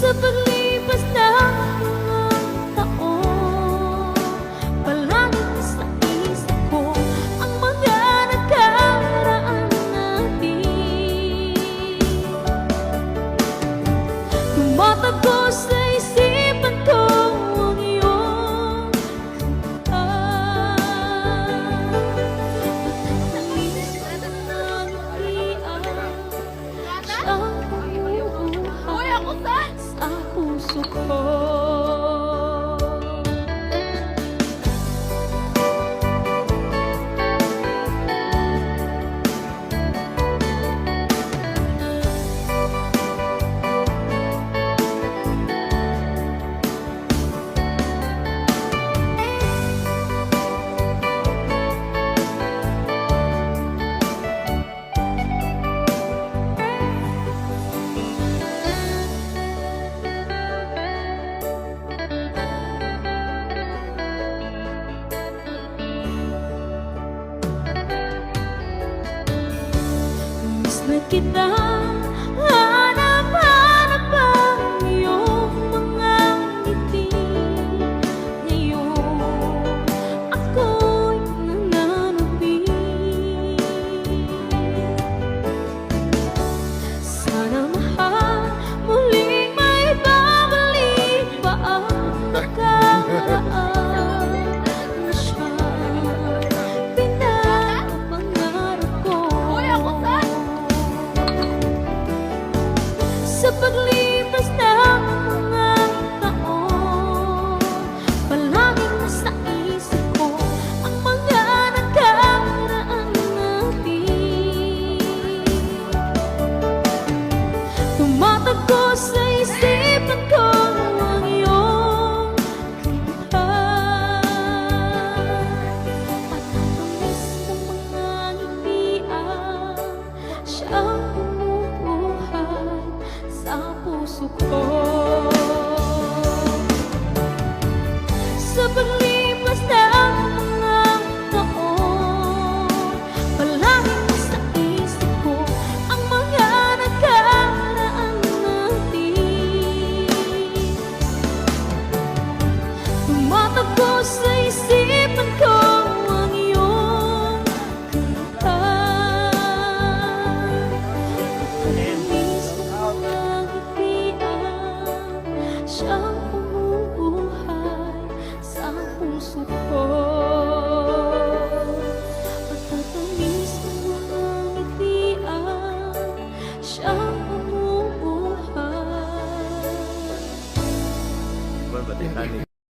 Sa paglipas ng mga taon, palaging nasa isip ko ang mga nakaraan natin. Tumatago sa isipan ko ang iyong kanta. Nais ko na ngitian siyang bumubuhay sa puso ko. Miss na kita, hanap-hanap ang iyong mga ngiti. Ngayon, ako'y nananapin. Sana mahal, muling may babalik pa ang nakaraan na siyang pinapangarap ko. Sa paglipas ng mga taon, palaging nasa isip ko ang mga nakaraan natin. Tumatago sa isipan ko ang iyong kanta. Patatamis ng mga ngitian siyang bumubuhay sa puso ko. Sa paglipas ng mga taon, palaging nasa isip ko ang mga nakaraan natin. Tumatago sa isipan ko ang iyong kanta. Patatamis ng mga ngitian siyang